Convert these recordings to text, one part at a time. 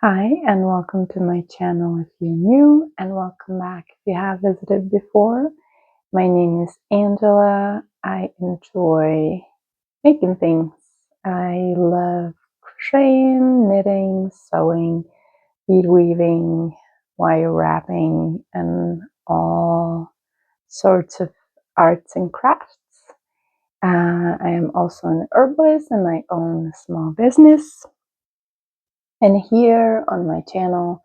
Hi and welcome to my channel if you're new, and welcome back if you have visited before. My name is Angela. I enjoy making things. I love crocheting, knitting, sewing, bead weaving, wire wrapping, and all sorts of arts and crafts. I am also an herbalist and I own a small business. And here on my channel,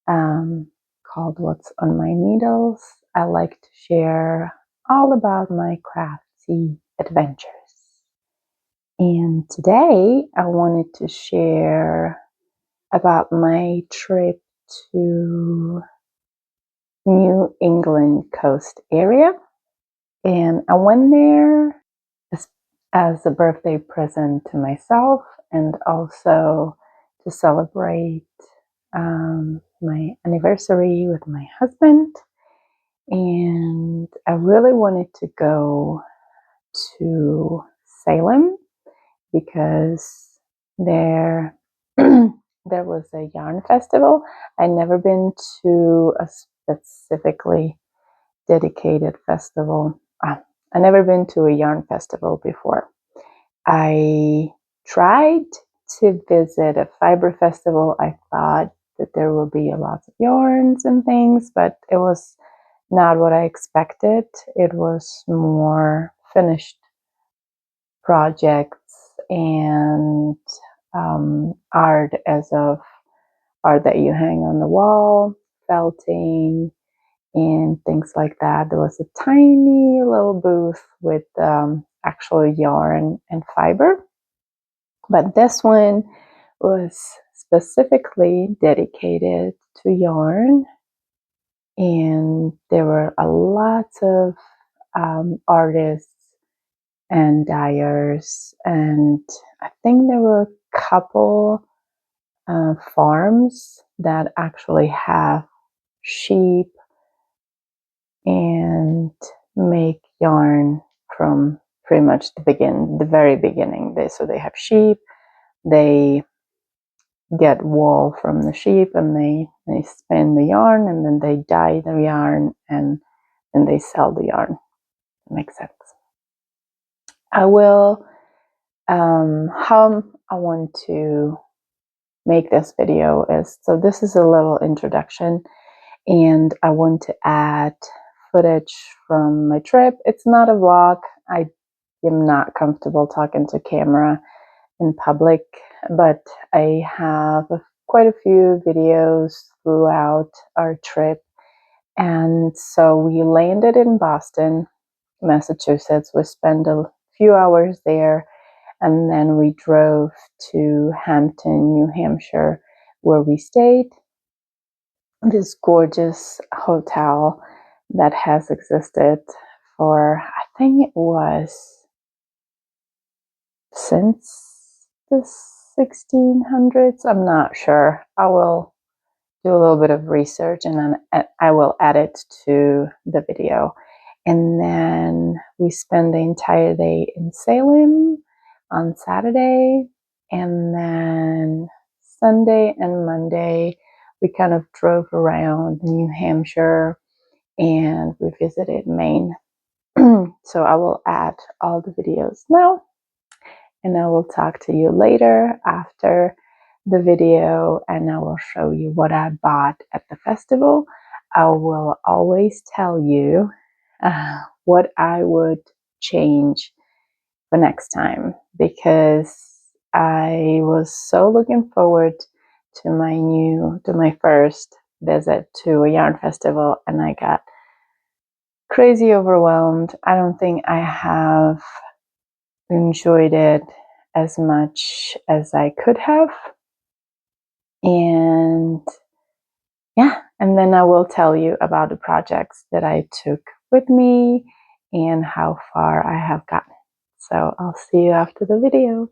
called What's on My Needles, I like to share all about my craftsy adventures. And today I wanted to share about my trip to New England coast area. And I went there as a birthday present to myself and also to celebrate my anniversary with my husband. And I really wanted to go to Salem because there there was a yarn festival. I'd never been to a specifically dedicated festival. I've never been to a yarn festival before. I tried to visit a fiber festival. I thought that there would be a lot of yarns and things, but it was not what I expected. It was more finished projects and art art that you hang on the wall, felting, and things like that. There was a tiny little booth with actual yarn and fiber, but this one was specifically dedicated to yarn, and there were a lot of artists and dyers, and I think there were a couple farms that actually have sheep and make yarn from pretty much the very beginning. They have sheep, they get wool from the sheep, and they spin the yarn, and then they dye the yarn, and then they sell the yarn. That makes sense. I will how I want to make this video is, so this is a little introduction, and I want to add footage from my trip. It's not a vlog. I am not comfortable talking to camera in public, but I have quite a few videos throughout our trip. And so we landed in Boston, Massachusetts. We spent a few hours there, and then we drove to Hampton, New Hampshire, where we stayed. This gorgeous hotel that has existed for, I think it was since the 1600s. I'm not sure. I will do a little bit of research and then I will add it to the video. And then we spent the entire day in Salem on Saturday, and then Sunday and Monday we kind of drove around New Hampshire and we visited Maine. So I will add all the videos now, and I will talk to you later after the video, and I will show you what I bought at the festival. I will always tell you what I would change for next time, because I was so looking forward to my first visit to a yarn festival, and I got crazy overwhelmed. I don't think I have enjoyed it as much as I could have. And yeah, and then I will tell you about the projects that I took with me and how far I have gotten. So I'll see you after the video.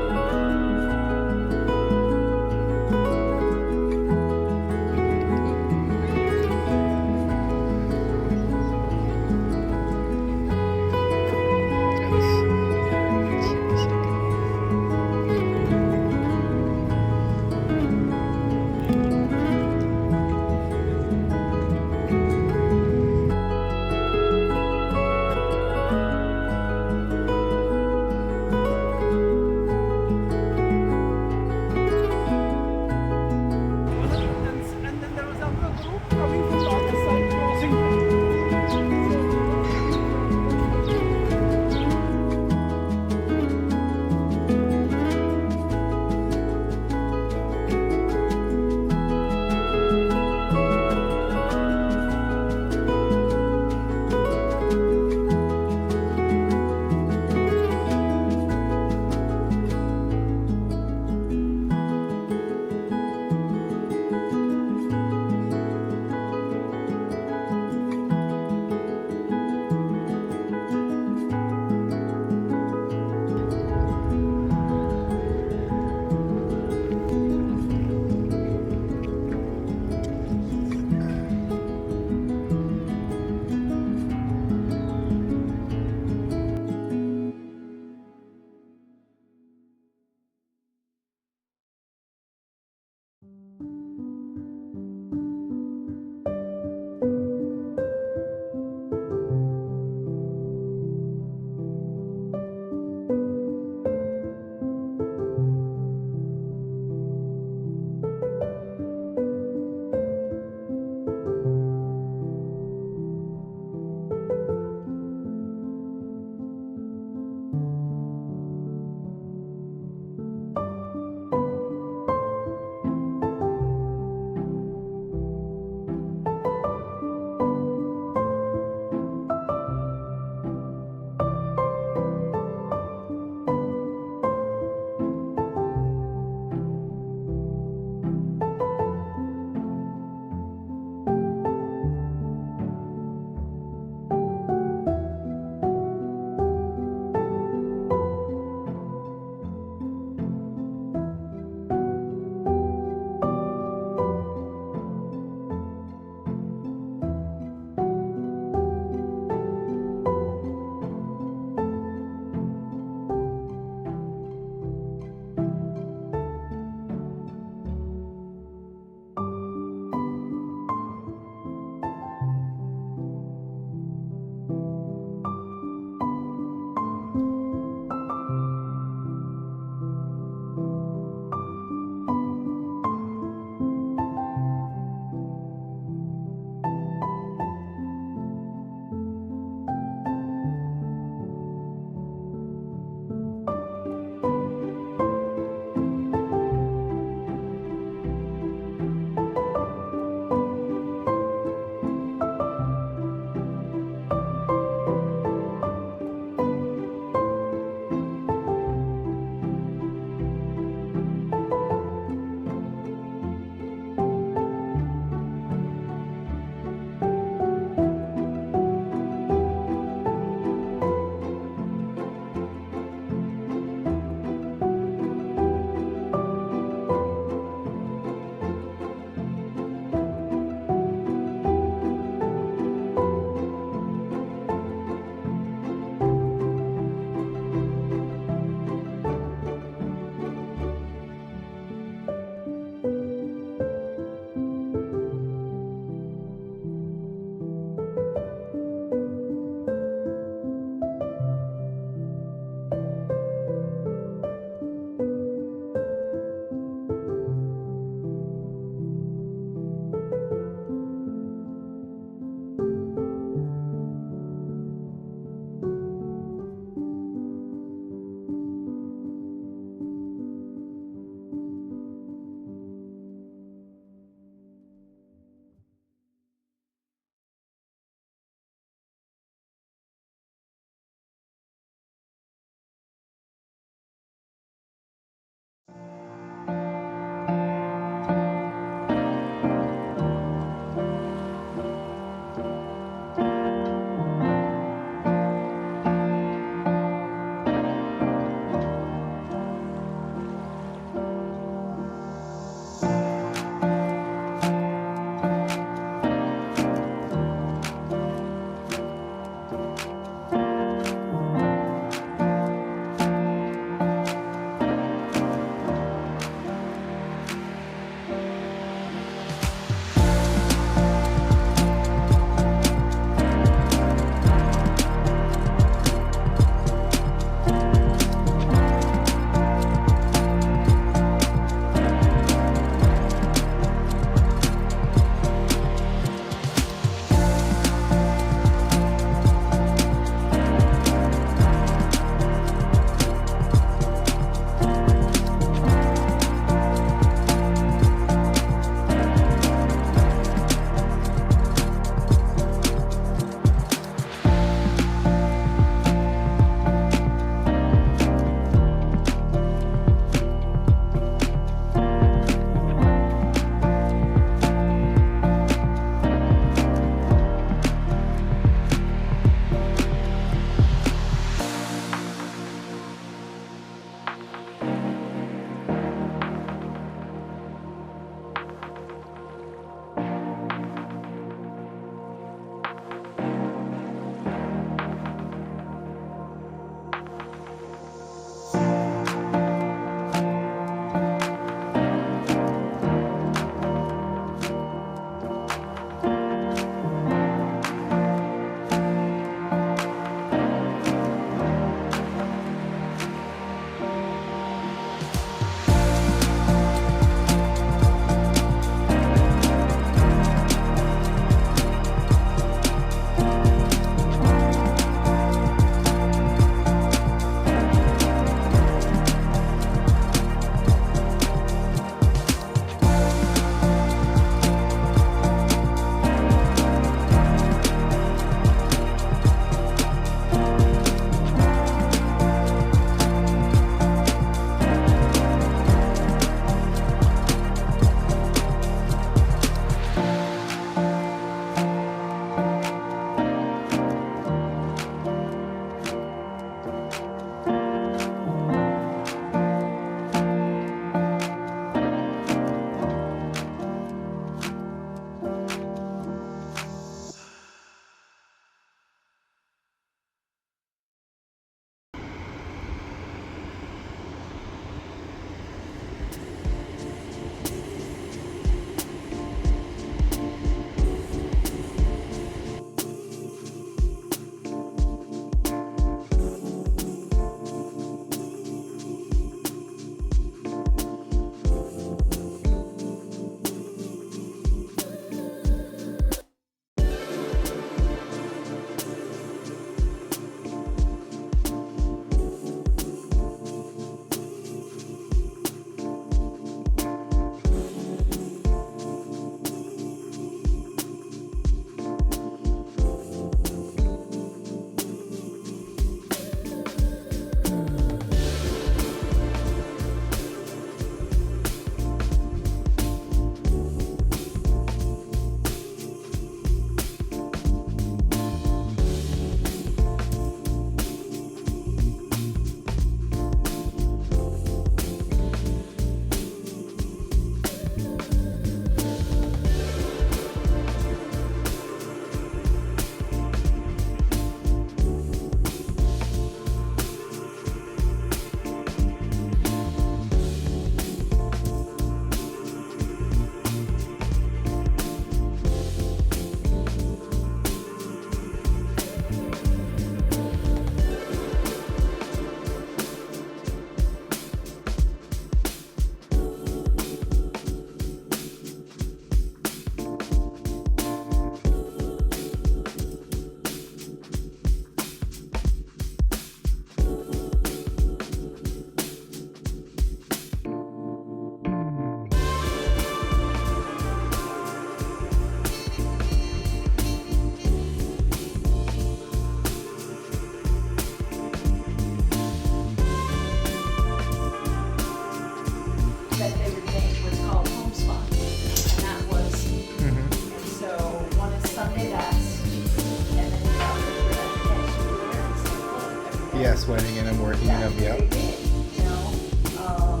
Yeah, sweating and I'm working them. Yep. You know,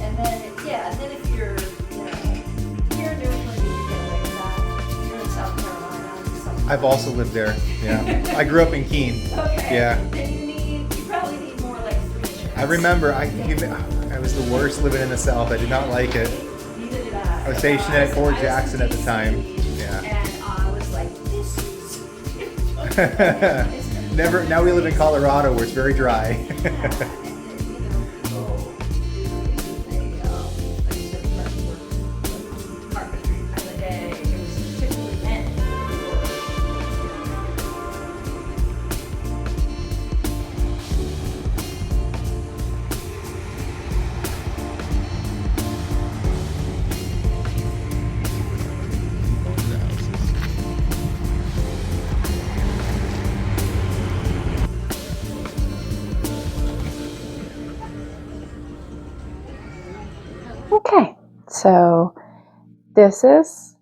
and then and then if you're, here in New England, you can get away with that. You're in South Carolina. I've also lived there. Yeah. I grew up in Keene. Okay. Yeah. Then you probably need more like 3 shirts. I remember I was the worst living in the South. I did not like it. Neither did I. I was stationed at Fort Jackson at the time. Yeah. And I was like, this is Never. Now we live in Colorado where it's very dry. Okay, so this is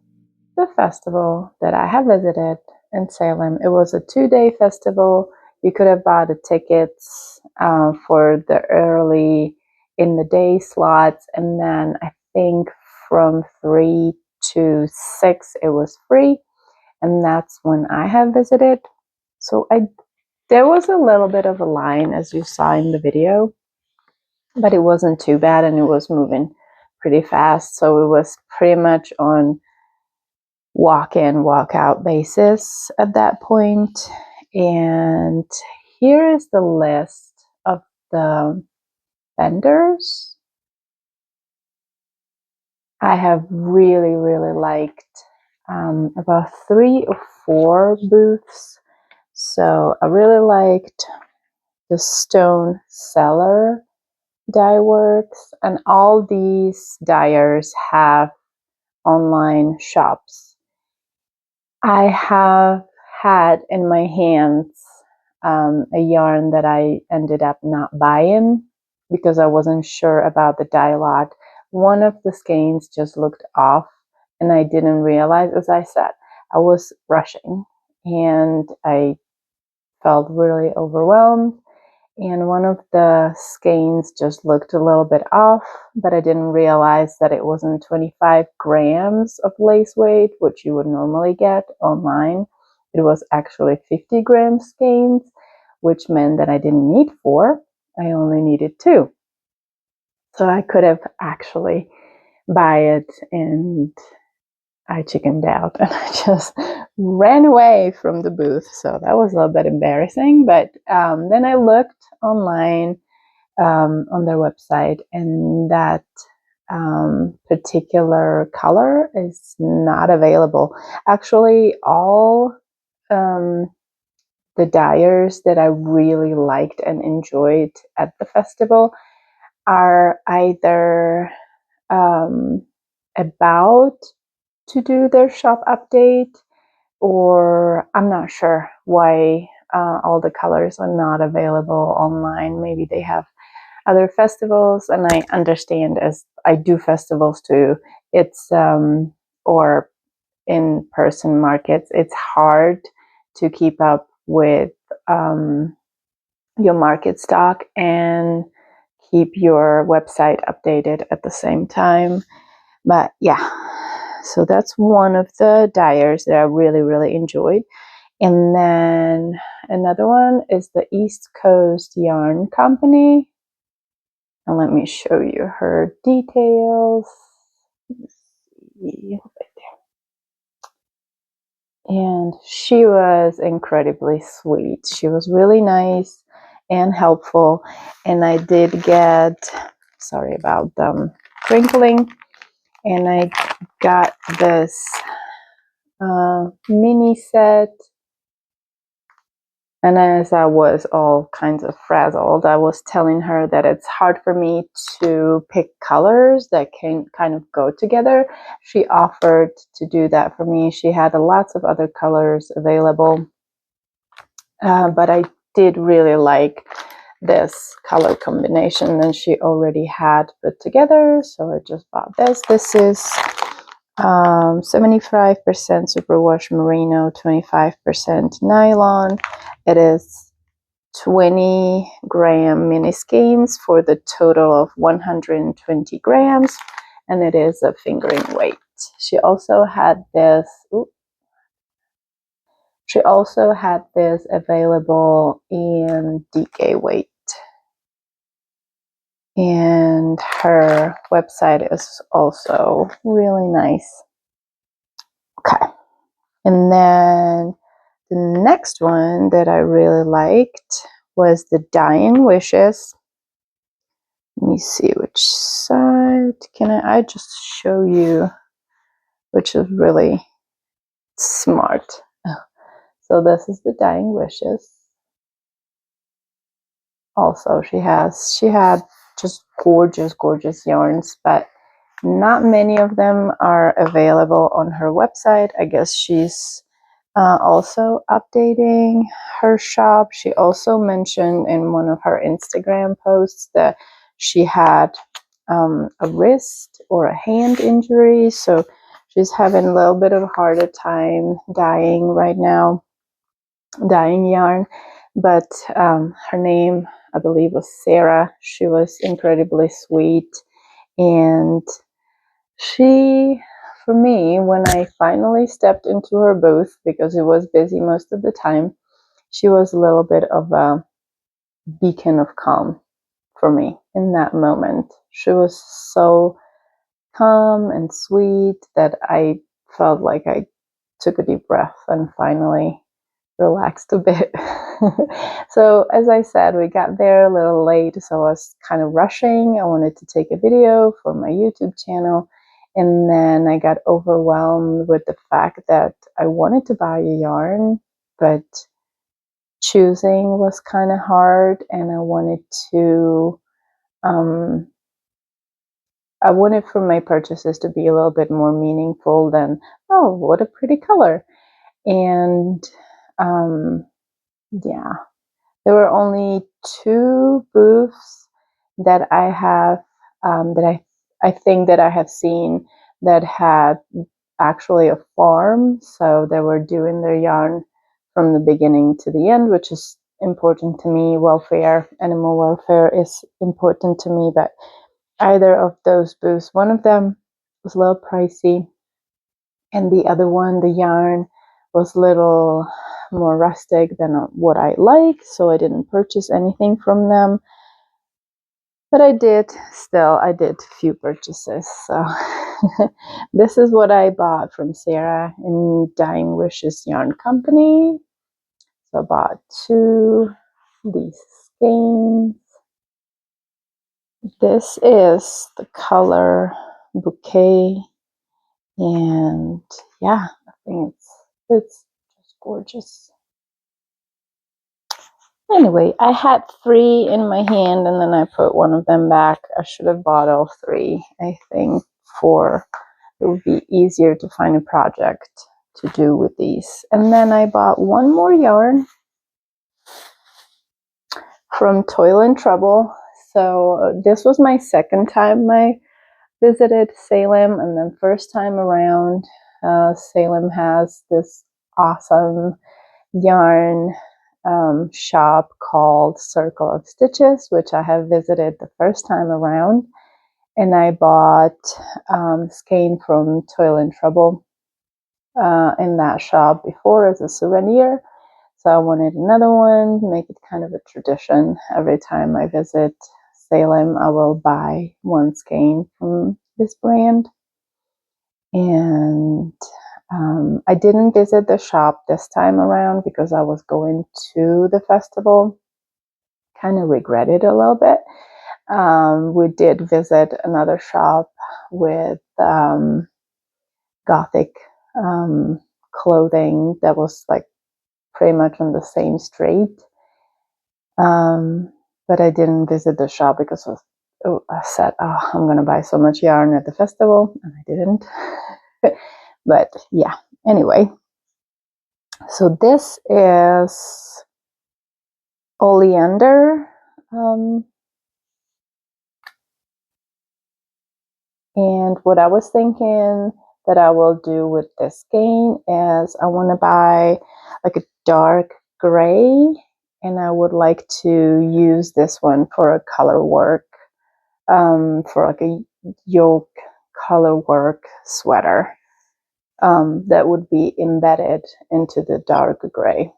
the festival that I have visited in Salem. It was a 2-day festival. You could have bought the tickets for the early in the day slots, and then I think from 3 to 6 it was free, and that's when I have visited. So there was a little bit of a line, as you saw in the video, but it wasn't too bad, and it was moving pretty fast. So it was pretty much on walk in, walk out basis at that point. And here is the list of the vendors. I have really, really liked about 3 or 4 booths. So I really liked the Stone Cellar Dye Works, and all these dyers have online shops. I have had in my hands a yarn that I ended up not buying because I wasn't sure about the dye lot. One of the skeins just looked off, and I didn't realize, as I said, I was rushing and I felt really overwhelmed. And one of the skeins just looked a little bit off, but I didn't realize that it wasn't 25 grams of lace weight, which you would normally get online. It was actually 50 gram skeins, which meant that I didn't need 4. I only needed 2. So I could have actually buy it, and I chickened out and I just ran away from the booth. So that was a little bit embarrassing. But then I looked online on their website, and that particular color is not available. Actually, all the dyers that I really liked and enjoyed at the festival are either about to do their shop update, or I'm not sure why all the colors are not available online. Maybe they have other festivals, and I understand, as I do festivals too, it's or in-person markets, it's hard to keep up with your market stock and keep your website updated at the same time. But yeah, so that's one of the dyers that I really, really enjoyed. And then another one is the East Coast Yarn Company. And let me show you her details. Let's see. And she was incredibly sweet. She was really nice and helpful. And I did get, sorry about them crinkling, and I got this mini set. And as I was all kinds of frazzled, I was telling her that it's hard for me to pick colors that can kind of go together. She offered to do that for me. She had lots of other colors available, but I did really like this color combination that she already had put together, so I just bought this. This is 75% superwash merino, 25% nylon. It is 20-gram mini skeins for the total of 120 grams, and it is a fingering weight. She also had this. She also had this available in DK weight. And her website is also really nice. Okay. And then the next one that I really liked was the Dying Wishes. Let me see which side can I just show you, which is really smart. So this is the Dying Wishes. Also, she had just gorgeous yarns, but not many of them are available on her website. I guess she's also updating her shop. She also mentioned in one of her Instagram posts that she had a wrist or a hand injury, so she's having a little bit of a harder time dyeing right now, dyeing yarn. But her name, I believe, was Sarah. She was incredibly sweet, and she, for me, when I finally stepped into her booth, because it was busy most of the time, she was a little bit of a beacon of calm for me in that moment. She was so calm and sweet that I felt like I took a deep breath and finally relaxed a bit. So as I said, we got there a little late, so I was kind of rushing. I wanted to take a video for my YouTube channel, and then I got overwhelmed with the fact that I wanted to buy a yarn, but choosing was kind of hard, and I wanted for my purchases to be a little bit more meaningful than, oh, what a pretty color. And yeah, there were only 2 booths that I have, that I think that I have seen that had actually a farm. So they were doing their yarn from the beginning to the end, which is important to me. Welfare, animal welfare is important to me, but either of those booths, one of them was a little pricey, and the other one, the yarn was a little more rustic than what I like, so I didn't purchase anything from them. But I did a few purchases. So this is what I bought from Sarah in Dying Wishes Yarn Company. So I bought 2 these skeins. This is the color Bouquet, and yeah, I think it's just gorgeous. Anyway, I had 3 in my hand, and then I put one of them back. I should have bought all 3, I think, it would be easier to find a project to do with these. And then I bought one more yarn from Toil and Trouble. So this was my second time I visited Salem, and then first time around, Salem has this awesome yarn shop called Circle of Stitches, which I have visited the first time around, and I bought skein from Toil and Trouble in that shop before as a souvenir. So I wanted another one, make it kind of a tradition. Every time I visit Salem, I will buy one skein from this brand. And I didn't visit the shop this time around because I was going to the festival. Kind of regret it a little bit. We did visit another shop with Gothic clothing that was like pretty much on the same street. But I didn't visit the shop because I said, oh, I'm going to buy so much yarn at the festival, and I didn't. But yeah, anyway. So this is Oleander. And what I was thinking that I will do with this skein is I want to buy like a dark gray and I would like to use this one for a color work, for like a yoke color work sweater that would be embedded into the dark gray.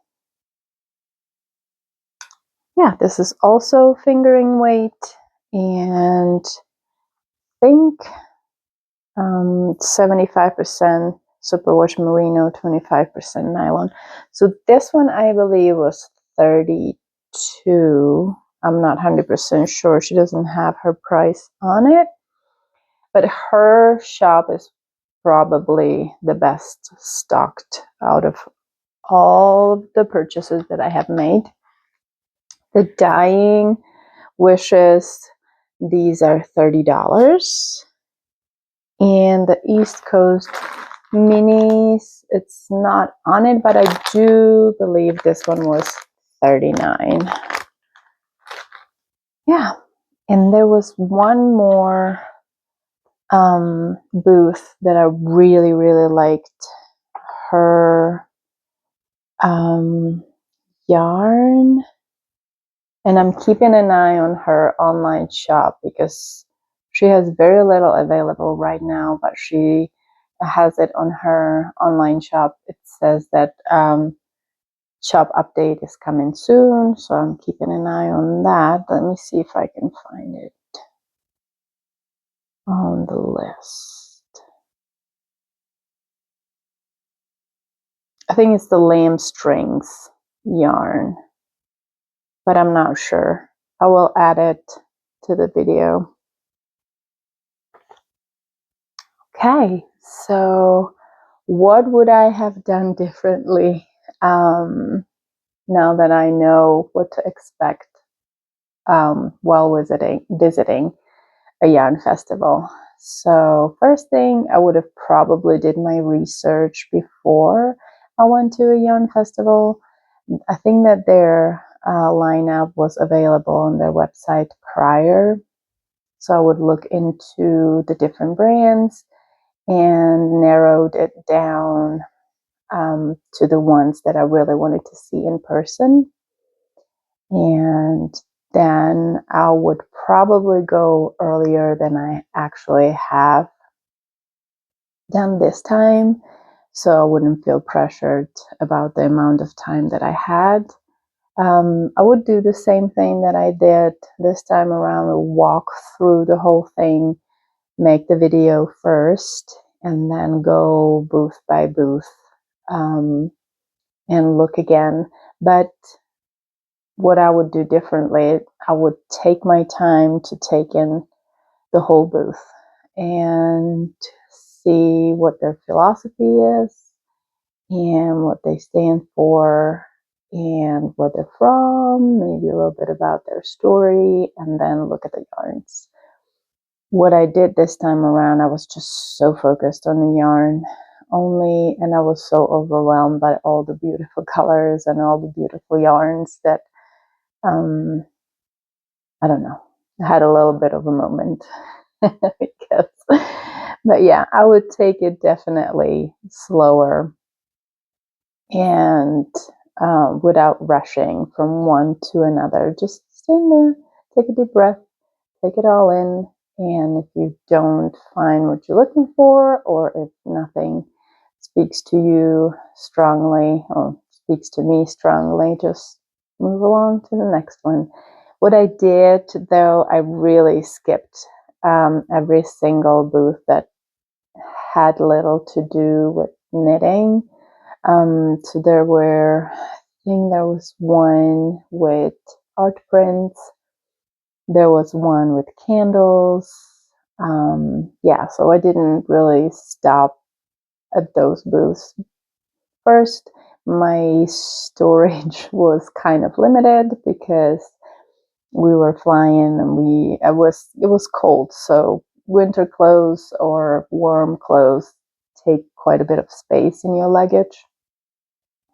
Yeah, this is also fingering weight, and I think 75% superwash merino, 25% nylon. So this one I believe was 32. I'm not 100% sure. She doesn't have her price on it, but her shop is probably the best stocked out of all the purchases that I have made. The dyeing wishes, these are $30. And the East Coast minis, it's not on it, but I do believe this one was $39. Yeah, and there was one more booth that I really, really liked. Her yarn, and I'm keeping an eye on her online shop because she has very little available right now, but she has it on her online shop. It says that shop update is coming soon, so I'm keeping an eye on that. Let me see if I can find it on the list. I think it's the lamb strings yarn, but I'm not sure. I will add it to the video. Okay, so what would I have done differently now that I know what to expect while visiting a yarn festival? So first thing, I would have probably did my research before I went to a yarn festival. I think that their lineup was available on their website prior, so I would look into the different brands and narrowed it down to the ones that I really wanted to see in person. And then I would probably go earlier than I actually have done this time, so I wouldn't feel pressured about the amount of time that I had. I would do the same thing that I did this time around, walk through the whole thing, make the video first, and then go booth by booth and look again. But what I would do differently, I would take my time to take in the whole booth and see what their philosophy is and what they stand for and where they're from, maybe a little bit about their story, and then look at the yarns. What I did this time around, I was just so focused on the yarn only, and I was so overwhelmed by all the beautiful colors and all the beautiful yarns that I don't know, I had a little bit of a moment. Because, but yeah, I would take it definitely slower and without rushing from one to another. Just stand there, take a deep breath, take it all in, and if you don't find what you're looking for, or if nothing speaks to you strongly or speaks to me strongly, just move along to the next one. What I did, though, I really skipped every single booth that had little to do with knitting. So there were, I think there was one with art prints. There was one with candles. Yeah, so I didn't really stop at those booths. First, my storage was kind of limited because we were flying and it was cold, so winter clothes or warm clothes take quite a bit of space in your luggage.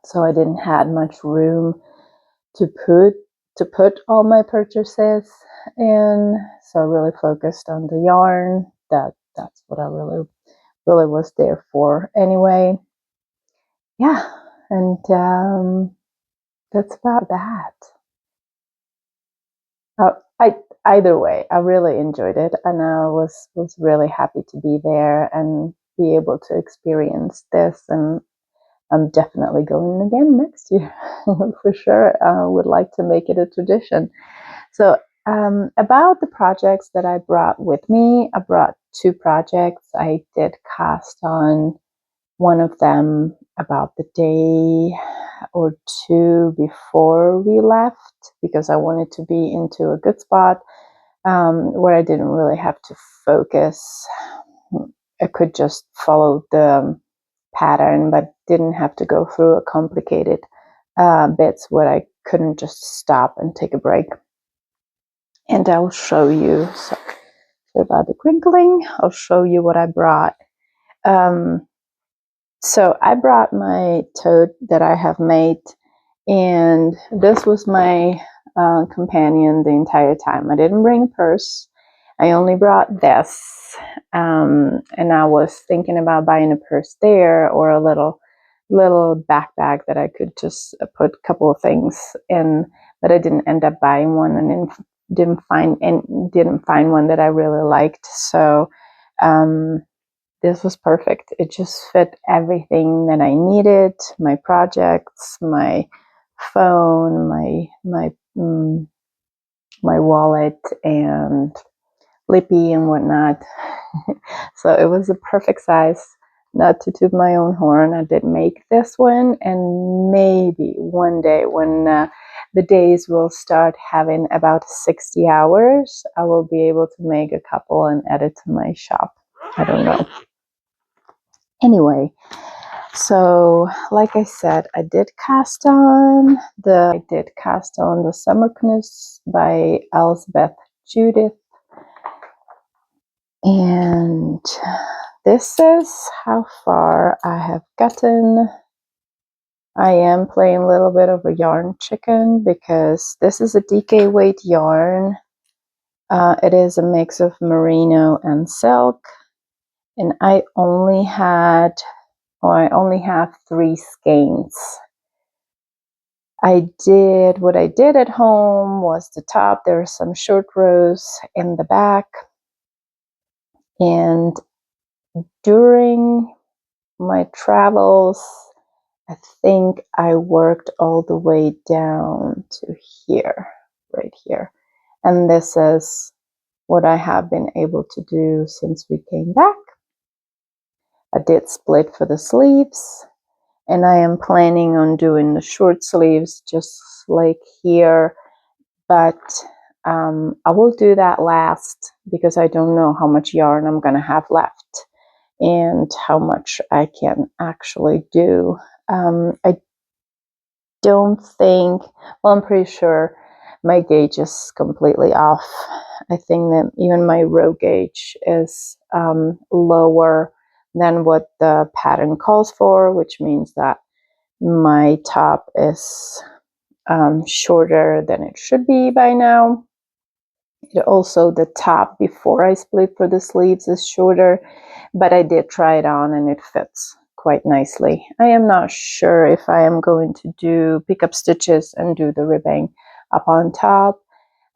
So I didn't have much room to put all my purchases in. So I really focused on the yarn. That's what I really was there for anyway. Yeah, and that's about that. Either way, I really enjoyed it, and I was really happy to be there and be able to experience this. And I'm definitely going again next year for sure. I would like to make it a tradition. So about the projects that I brought with me, I brought 2 projects. I did cast on one of them about the day or 2 before we left, because I wanted to be into a good spot where I didn't really have to focus. I could just follow the pattern, but didn't have to go through a complicated bits where I couldn't just stop and take a break. And I'll show you, sorry about the crinkling, I'll show you what I brought. So I brought my tote that I have made, and this was my companion the entire time. I didn't bring a purse. I only brought this, and I was thinking about buying a purse there or a little backpack that I could just put a couple of things in, but I didn't end up buying one, and didn't find one that I really liked. So this was perfect. It just fit everything that I needed: my projects, my phone, my wallet, and lippy and whatnot. So it was a perfect size. Not to toot my own horn, I did make this one, and maybe one day when the days will start having about 60 hours, I will be able to make a couple and add it to my shop. I don't know. Anyway, so like I said, I did cast on the Sommerknus by Elsebeth Judith, and this is how far I have gotten. I am playing a little bit of a yarn chicken because this is a DK weight yarn. It is a mix of merino and silk, and I only have 3 skeins. What I did at home was the top. There are some short rows in the back, and during my travels, I think I worked all the way down to here, right here. And this is what I have been able to do since we came back. I did split for the sleeves, and I am planning on doing the short sleeves just like here, but I will do that last because I don't know how much yarn I'm going to have left and how much I can actually do. I don't think, well, I'm pretty sure my gauge is completely off. I think that even my row gauge is lower than what the pattern calls for, which means that my top is shorter than it should be by now. Also, the top before I split for the sleeves is shorter, but I did try it on and it fits quite nicely. I am not sure if I am going to pick up stitches and do the ribbing up on top.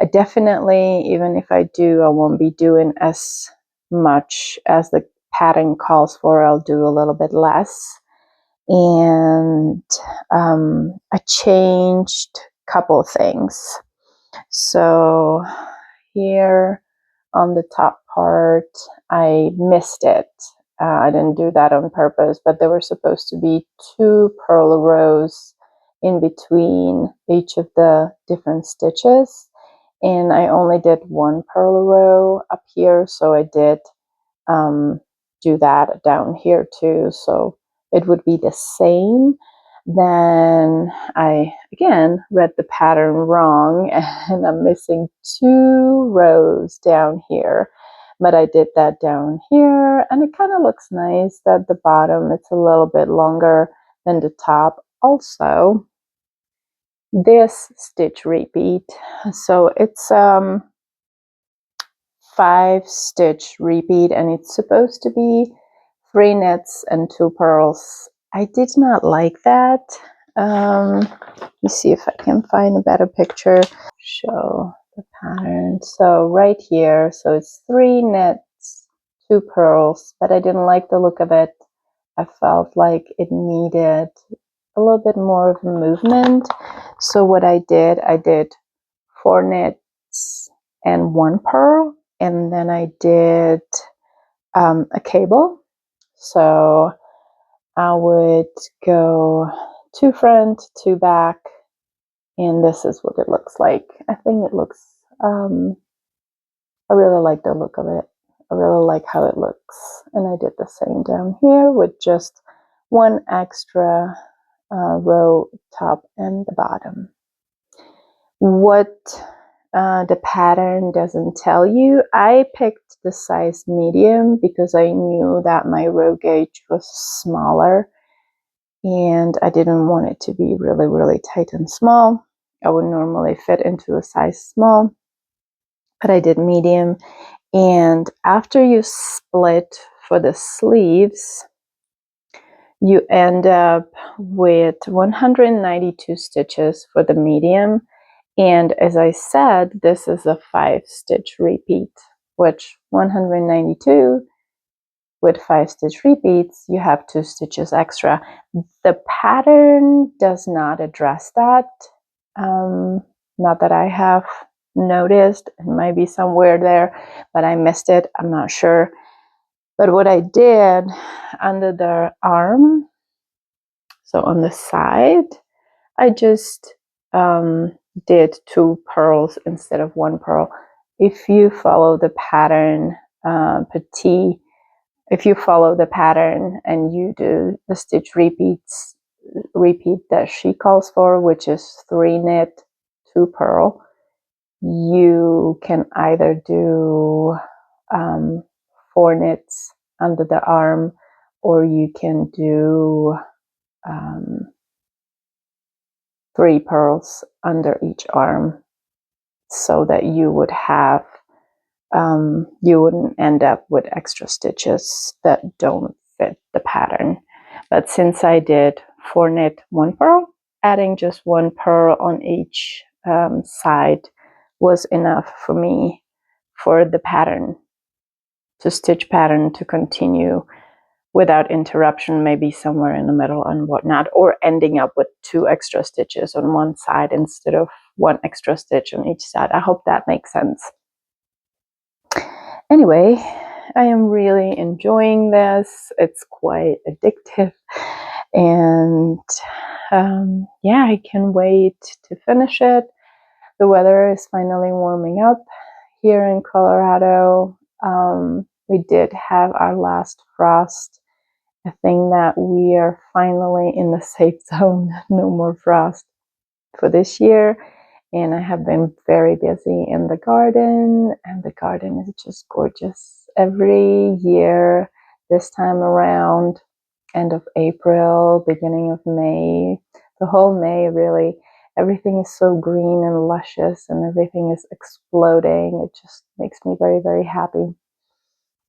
I definitely, even if I do, I won't be doing as much as the pattern calls for. I'll do a little bit less. And I changed a couple things. So here on the top part, I missed it. I didn't do that on purpose, but there were supposed to be 2 purl rows in between each of the different stitches, and I only did 1 purl row up here, so I did do that down here too, so it would be the same. Then I again read the pattern wrong, and I'm missing 2 rows down here, but I did that down here, and it kind of looks nice that the bottom it's a little bit longer than the top. Also, this stitch repeat, so it's 5 stitch repeat, and it's supposed to be 3 knits and 2 purls. I did not like that. Let me see if I can find a better picture. Show the pattern. So right here, so it's 3 knits, 2 purls, but I didn't like the look of it. I felt like it needed a little bit more of a movement. So what I did 4 knits and 1 purl, and then I did a cable. So I would go 2 front, 2 back, and this is what it looks like. I think it looks, I really like the look of it. I really like how it looks. And I did the same down here with just 1 extra row, top and the bottom. What the pattern doesn't tell you, I picked the size medium because I knew that my row gauge was smaller and I didn't want it to be really, really tight and small. I would normally fit into a size small, but I did medium. And after you split for the sleeves, you end up with 192 stitches for the medium. And as I said, this is a 5-stitch repeat, which 192 with 5-stitch repeats, you have 2 stitches extra. The pattern does not address that. Not that I have noticed. It might be somewhere there, but I missed it. I'm not sure. But what I did under the arm, so on the side, I just did 2 purls instead of 1 purl. If you follow the pattern petite, if you follow the pattern and you do the stitch repeat that she calls for, which is 3 knit, 2 purl, you can either do 4 knits under the arm, or you can do 3 purls under each arm, so that you would have you wouldn't end up with extra stitches that don't fit the pattern. But since I did 4 knit, 1 purl, adding just 1 purl on each side was enough for me for the pattern, to stitch pattern to continue without interruption, maybe somewhere in the middle and whatnot, or ending up with 2 extra stitches on one side instead of 1 extra stitch on each side. I hope that makes sense. Anyway, I am really enjoying this. It's quite addictive, and yeah, I can't wait to finish it. The weather is finally warming up here in Colorado. We did have our last frost. I think that we are finally in the safe zone. No more frost for this year. And I have been very busy in the garden, and the garden is just gorgeous. Every year, this time around, end of April, beginning of May, the whole May really, everything is so green and luscious and everything is exploding. It just makes me very, very happy.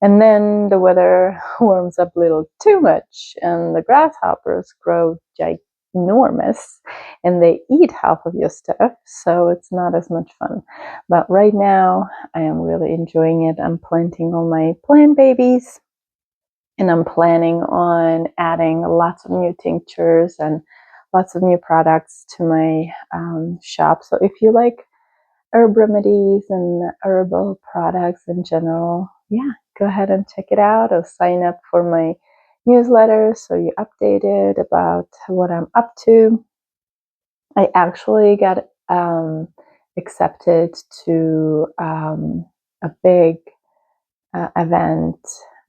And then the weather warms up a little too much and the grasshoppers grow ginormous and they eat half of your stuff, so it's not as much fun. But right now I am really enjoying it. I'm planting all my plant babies, and I'm planning on adding lots of new tinctures and lots of new products to my shop. So if you like herb remedies and herbal products in general, yeah, go ahead and check it out, or sign up for my newsletter so you're updated about what I'm up to. I actually got accepted to a big event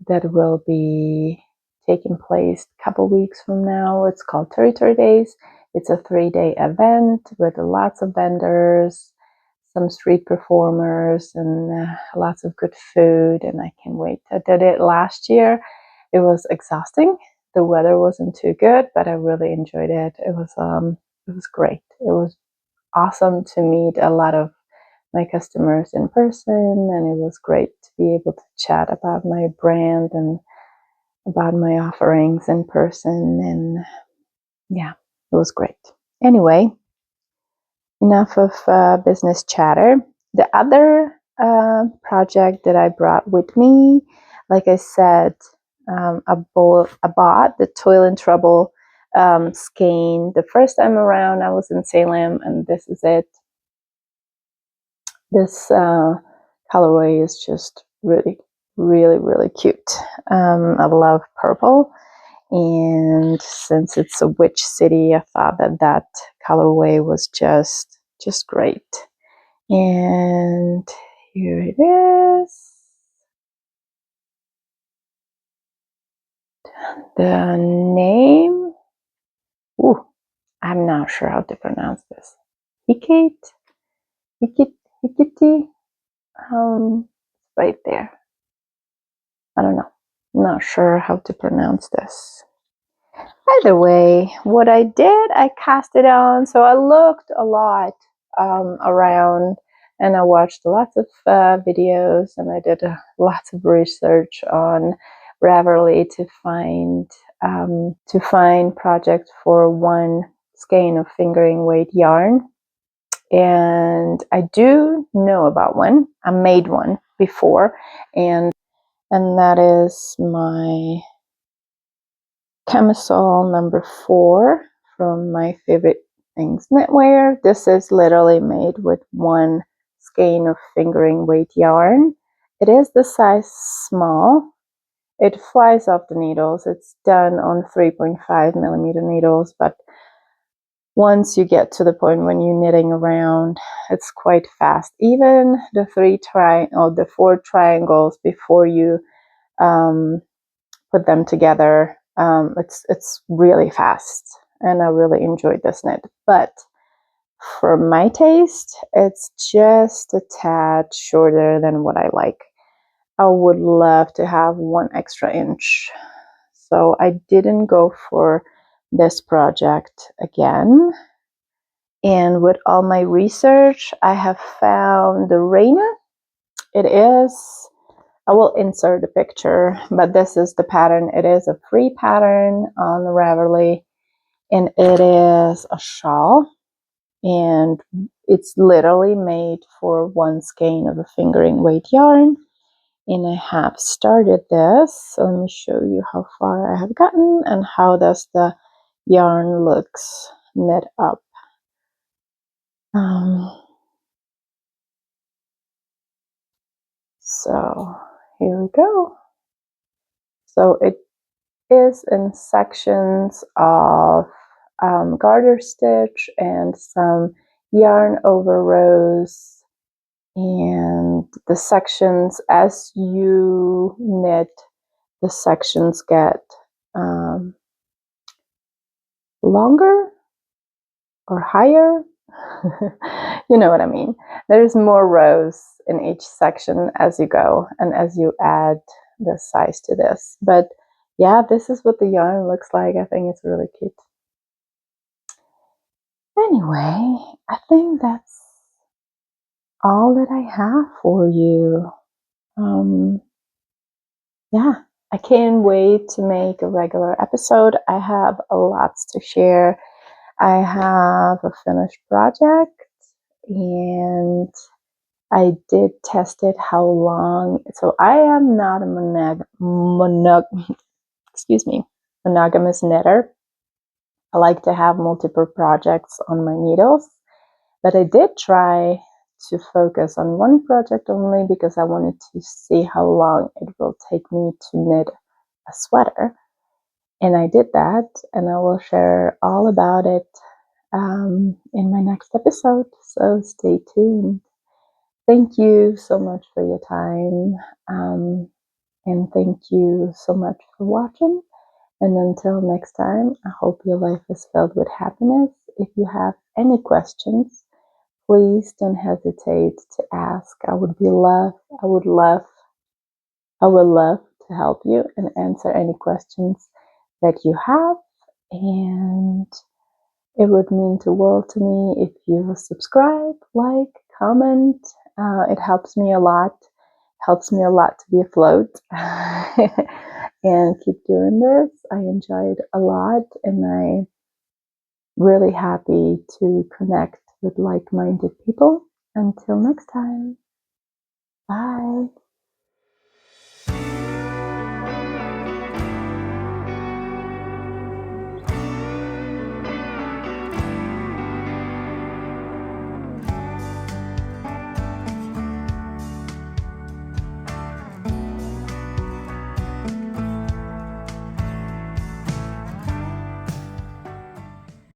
that will be taking place a couple weeks from now. It's called Territory Days. It's a 3-day event with lots of vendors, some street performers, and lots of good food, and I can't wait. I did it last year. It was exhausting. The weather wasn't too good, but I really enjoyed it. It was great. It was awesome to meet a lot of my customers in person, and it was great to be able to chat about my brand and about my offerings in person, and yeah, it was great. Anyway, enough of business chatter. the other project that I brought with me, like I said, I bought the Toil and Trouble skein the first time around. I was in Salem, and this is it. This colorway is just really, really, really cute. I love purple, and since it's a witch city, I thought that colorway was just great. And here it is. The name, ooh, I'm not sure how to pronounce this. Hikiti, right there. I don't know. I'm not sure how to pronounce this. Either way, what I did, I cast it on. So I looked a lot around, and I watched lots of videos, and I did lots of research on Ravelry to find projects for one skein of fingering weight yarn. And I do know about one. I made one before, and that is my Camisole number 4 from My Favorite Things Knitwear. This is literally made with one skein of fingering weight yarn. It is the size small. It flies off the needles. It's done on 3.5 millimeter needles, but once you get to the point when you're knitting around, it's quite fast. Even the 4 triangles before you put them together, it's really fast, and I really enjoyed this knit. But for my taste, it's just a tad shorter than what I like. I would love to have 1 extra inch. So I didn't go for this project again. And with all my research, I have found the Reyna. It is, I will insert a picture, but this is the pattern. It is a free pattern on the Ravelry, and it is a shawl, and it's literally made for 1 skein of a fingering weight yarn. And I have started this, so let me show you how far I have gotten and how does the yarn looks knit up. So here we go. So it is in sections of garter stitch and some yarn over rows, and the sections, as you knit, the sections get longer or higher. You know what I mean. There's more rows in each section as you go and as you add the size to this. But yeah, this is what the yarn looks like. I think it's really cute. Anyway, I think that's all that I have for you. Yeah, I can't wait to make a regular episode. I have a lot to share. I have a finished project, and I did test it how long. So I am not a monogamous knitter. I like to have multiple projects on my needles, but I did try to focus on one project only because I wanted to see how long it will take me to knit a sweater. And I did that, and I will share all about it in my next episode. So stay tuned. Thank you so much for your time, and thank you so much for watching. And until next time, I hope your life is filled with happiness. If you have any questions, please don't hesitate to ask. I would love to help you and answer any questions that you have. And it would mean the world to me if you subscribe, like, comment. It helps me a lot. Helps me a lot to be afloat and keep doing this. I enjoyed a lot, and I'm really happy to connect with like-minded people. Until next time. Bye.